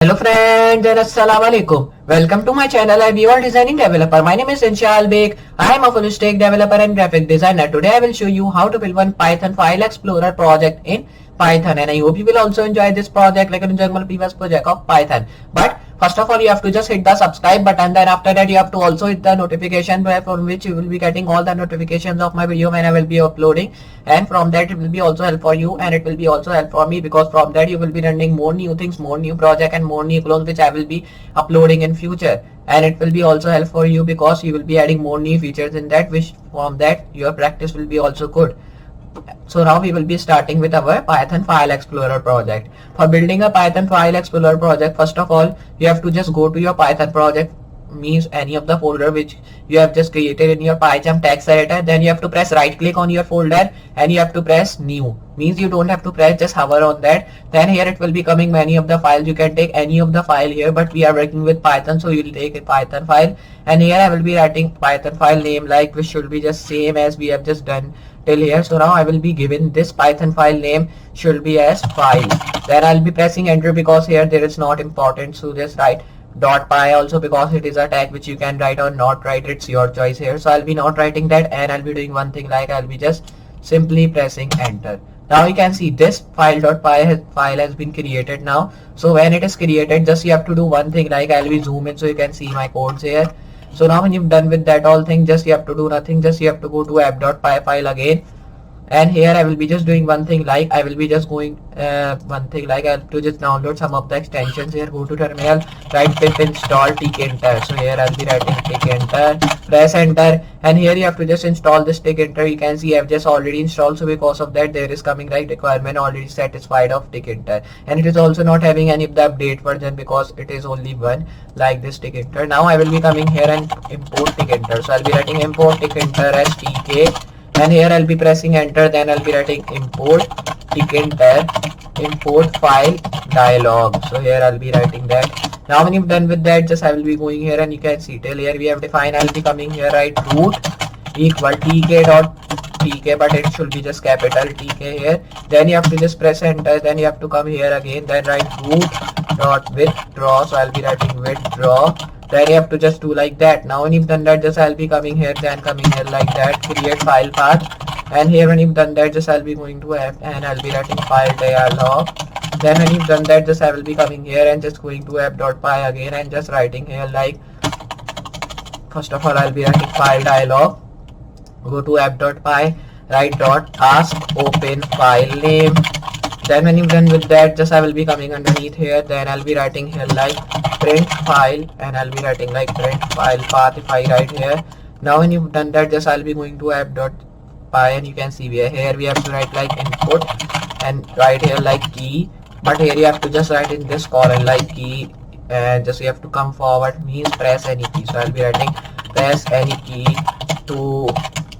Hello friends and assalamu alaikum. Welcome to my channel. I'm your designing developer. My name is Inshal Beg. I am a full stack developer and graphic designer. Today I will show you how to build one Python file explorer project in Python, and I hope you will also enjoy this project like you enjoyed my previous project of Python. But first of all, you have to just hit the subscribe button. Then after that, you have to also hit the notification bell from which you will be getting all the notifications of my video when I will be uploading. And from that, it will be also help for you, and it will be also help for me, because from that you will be learning more new things, more new project, and more new clones which I will be uploading in future. And it will be also help for you because you will be adding more new features in that, which from that your practice will be also good. So now we will be starting with our Python file explorer project. For building a Python file explorer project, first of all, you have to just go to your Python project, means any of the folder which you have just created in your PyCharm text editor. Then you have to press right click on your folder and you have to press new, means you don't have to press, just hover on that. Then here it will be coming many of the files. You can take any of the file here, but we are working with Python, so you will take a Python file. And here I will be writing Python file name, like which should be just same as we have just done till here. So now I will be given this Python file name should be as file. Then I'll be pressing enter because here there is not important, so just write .py also, because it is a tag which you can write or not write, it's your choice here. So I'll be not writing that, and I'll be doing one thing, like I'll be just simply pressing enter. Now you can see this file.py file has been created now. So when it is created, just you have to do one thing, like I'll be zoom in so you can see my codes here. So now when you've done with that all thing, just you have to do nothing, just you have to go to app.py file again. And here I will be just doing one thing, like I will be just going one thing, like I have to just download some of the extensions here. Go to terminal, write pip install tkinter. So here I'll be writing tkinter, press enter, and here you have to just install this tkinter. You can see I've just already installed, so because of that there is coming like requirement already satisfied of tkinter, and it is also not having any of the update version because it is only one, like this tkinter. Now I will be coming here and import tkinter. So I'll be writing import tkinter as tk. And here I'll be pressing enter. Then I'll be writing import tkinter, import file dialog. So here I'll be writing that. Now when you've done with that, just I will be going here, and you can see till here we have defined. I'll be coming here, right, root equal tk, but it should be just capital tk here. Then you have to just press enter. Then you have to come here again, then write root dot withdraw. So I'll be writing withdraw. Then you have to just do like that. Now when you've done that, just I'll be coming here, then coming here like that, create file path. And here when you've done that, just I'll be going to app and I'll be writing file dialog. Then when you've done that, just I will be coming here and just going to app.py again and just writing here, like first of all I'll be writing file dialog, go to app.py, write dot ask open file name. Then when you've done with that, just I will be coming underneath here, then I'll be writing here like print file, and I'll be writing like print file path if I write here. Now when you've done that, just I'll be going to app.py, and you can see here we have to write like input and write here like key, but here you have to just write in this column like key, and just you have to come forward, means press any key. So I'll be writing press any key to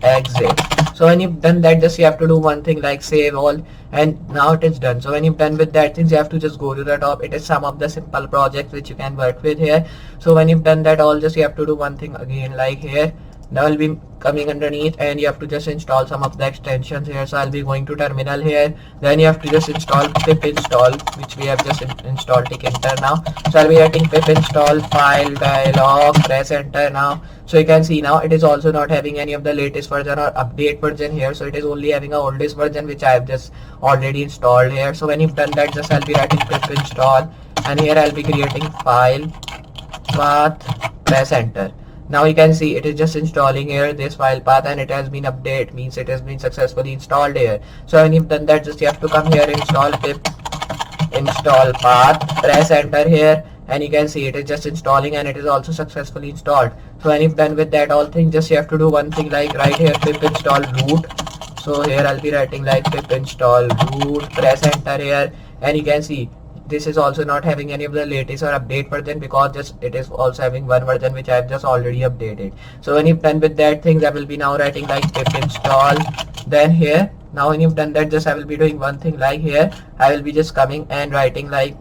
exit. So when you've done that, just you have to do one thing, like save all, and now it is done. So when you've done with that things, you have to just go to the top. It is some of the simple projects which you can work with here. So when you've done that all, just you have to do one thing again, like here. Now I'll be coming underneath, and you have to just install some of the extensions here. So I'll be going to terminal here, then you have to just install pip install, which we have just installed tkinter now. So I'll be writing pip install file dialog, press enter now. So you can see now it is also not having any of the latest version or update version here, so it is only having a oldest version which I have just already installed here. So when you've done that, just I'll be writing pip install, and here I'll be creating file path, press enter. Now you can see it is just installing here this file path, and it has been updated, means it has been successfully installed here. So when you've done that, just you have to come here, install pip install path, press enter here, and you can see it is just installing, and it is also successfully installed. So when you've done with that all thing, just you have to do one thing, like right here pip install root. So here I'll be writing like pip install root, press enter here, and you can see this is also not having any of the latest or update version, because just it is also having one version which I have just already updated. So when you've done with that things, I will be now writing like pip install. Then here, now when you've done that, just I will be doing one thing, like here I will be just coming and writing like,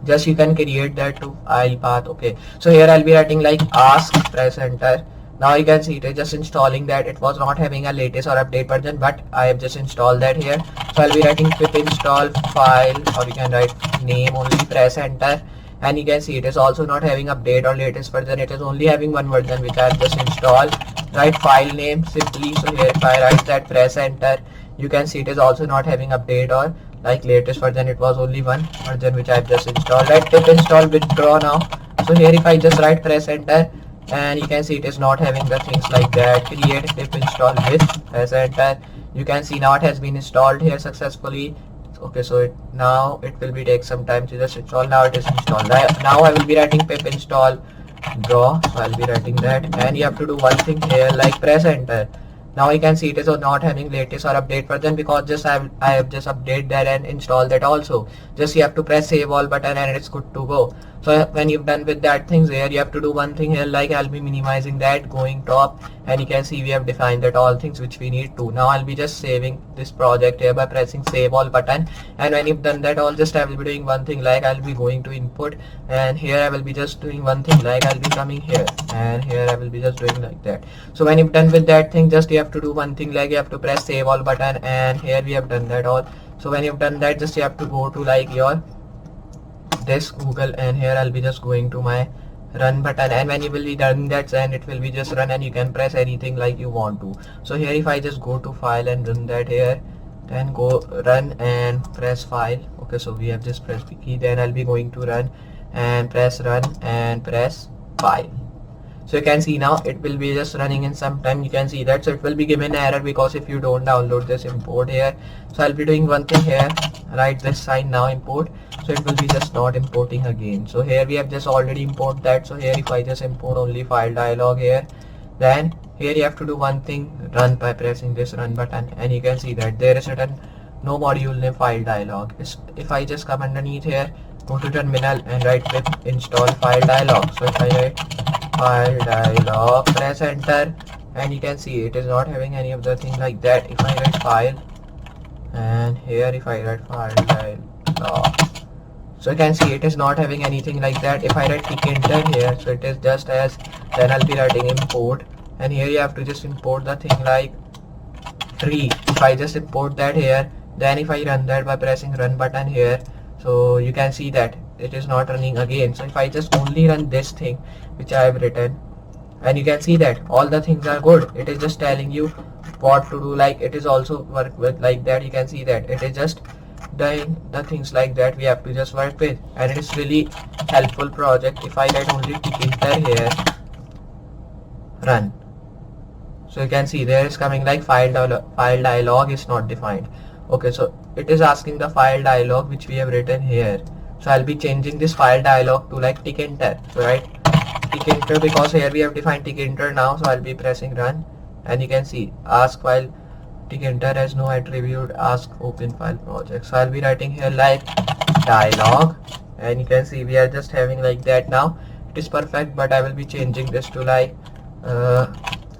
just you can create that to file path. Okay, so here I'll be writing like ask, press enter. Now you can see it is just installing that. It was not having a latest or update version, but I have just installed that here. So I'll be writing pip install file, or you can write name only, press enter, and you can see it is also not having update or latest version. It is only having one version which I have just installed. Write file name simply. So here if I write that, press enter, you can see it is also not having update or like latest version. It was only one version which I have just installed. Right, pip install withdraw now. So here if I just write press enter, and you can see it is not having the things like that. Create pip install with, press enter, you can see now it has been installed here successfully. Okay, so now it will be take some time to just install. Now it is installed. Now I will be writing pip install draw, so I'll be writing that, and you have to do one thing here, like press enter. Now you can see it is not having latest or update version because just I have just updated that and installed that also. Just you have to press save all button and it's good to go. So when you've done with that things here, you have to do one thing here, like I'll be minimizing that, going top, and you can see we have defined that all things which we need to. Now I'll be just saving this project here by pressing save all button, and when you've done that all, just I will be doing one thing, like I'll be going to input, and here I will be just doing one thing, like I'll be coming here, and here I will be just doing like that. So when you've done with that thing, just you have to do one thing, like you have to press save all button, and here we have done that all. So when you've done that, just you have to go to like your this Google, and here I'll be just going to my run button, and when you will be done that, then it will be just run, and you can press anything like you want to. So here if I just go to file and run that here, then go run and press file. Okay, so we have just pressed the key, then I'll be going to run and press run and press file. So you can see now it will be just running in some time. You can see that, so it will be given error because if you don't download this import here. So I'll be doing one thing here, write this sign now import, so it will be just not importing again. So here we have just already import that. So here if I just import only file dialog here, then here you have to do one thing, run, by pressing this run button, and you can see that there is written no module name file dialog. If I just come underneath here, go to terminal and write pip install file dialog. So if I write file dialog, press enter, and you can see it is not having any of the thing like that. If I write file, and here if I write file dialog, so you can see it is not having anything like that. If I write click enter here, so it is just as, then I'll be writing import, and here you have to just import the thing like tree. If I just import that here, then if I run that by pressing run button here, so you can see that it is not running again. So if I just only run this thing which I have written, and you can see that all the things are good. It is just telling you what to do, like it is also work with like that. You can see that it is just doing the things like that we have to just work with, and it is really helpful project. If I write only click enter here, run, so you can see there is coming like file dialog is not defined. Okay, so it is asking the file dialog which we have written here. So I'll be changing this file dialog to like tick enter. So right, tick enter, because here we have defined tick enter now. So I'll be pressing run, and you can see ask file tick enter has no attribute, ask open file project. So I'll be writing here like dialog, and you can see we are just having like that. Now it is perfect, but I will be changing this to like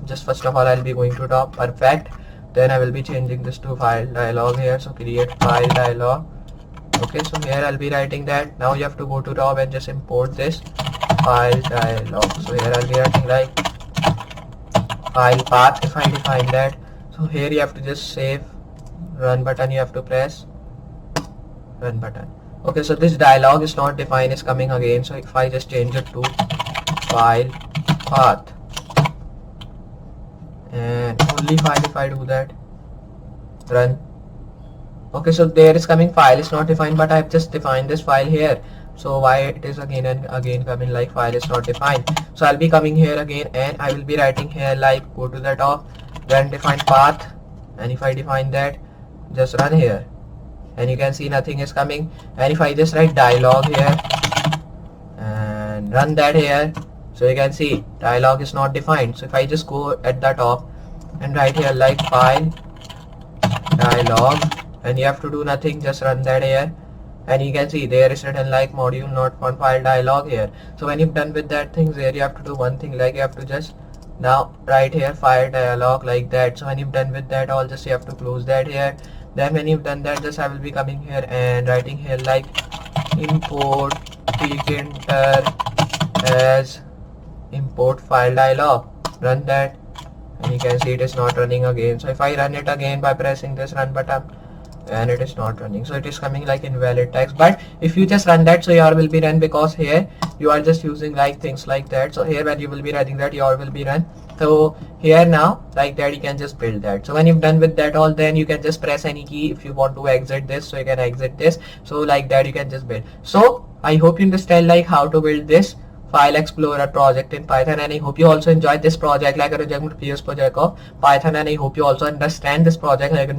just first of all I'll be going to top perfect, then I will be changing this to file dialog here. So create file dialog. Okay, so here I'll be writing that. Now you have to go to top and just import this file dialog. So here I'll be writing like file path. If I define that, so here you have to just save, run button you have to press, run button. Okay, so this dialog is not defined is coming again. So if I just change it to file path, and only file, if I do that, run. Okay, so there is coming file is not defined, but I have just defined this file here. So why it is again and again coming like file is not defined. So I'll be coming here again, and I will be writing here like go to the top, then define path, and if I define that, just run here, and you can see nothing is coming. And if I just write dialog here and run that here, so you can see dialog is not defined. So if I just go at the top and write here like file dialog, and you have to do nothing, just run that here, and you can see there is written like module not found file dialog here. So when you've done with that things here, you have to do one thing, like you have to just now write here file dialog like that. So when you've done with that all, just you have to close that here. Then when you've done that, just I will be coming here and writing here like import click enter as import file dialog, run that, and you can see it is not running again. So if I run it again by pressing this run button, and it is not running, so it is coming like invalid text. But if you just run that, so your will be run, because here you are just using like things like that. So here when you will be running that, your will be run. So here now like that you can just build that. So when you've done with that all, then you can just press any key if you want to exit this, so you can exit this. So like that you can just build. So I hope you understand like how to build this file explorer project in Python, and I hope you also enjoyed this project like my previous project of Python, and I hope you also understand this project like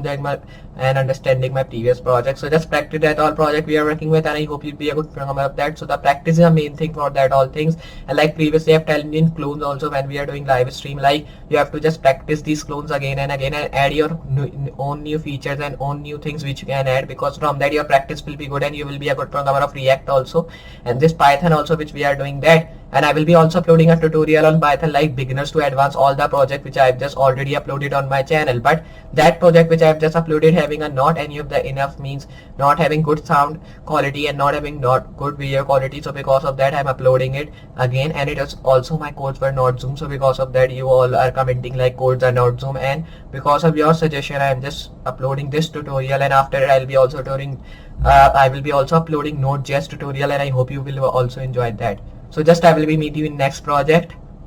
understanding my previous project. So just practice that all project we are working with, and I hope you'll be a good programmer of that. So the practice is the main thing for that all things. And like previously I've told you in clones also, when we are doing live stream, like you have to just practice these clones again and again, and add your own new features and own new things which you can add, because from that your practice will be good and you will be a good programmer of React also, and this Python also which we are doing that. And I will be also uploading a tutorial on Python like beginners to advanced, all the project which I have just already uploaded on my channel. But that project which I have just uploaded having a not any of the enough, means not having good sound quality and not having not good video quality, so because of that I'm uploading it again. And it is also my codes were not zoom, so because of that you all are commenting like codes are not zoom, and because of your suggestion I am just uploading this tutorial. And after it I'll be also doing I will be also uploading Node.js tutorial, and I hope you will also enjoy that. So just I will be meet you in next project.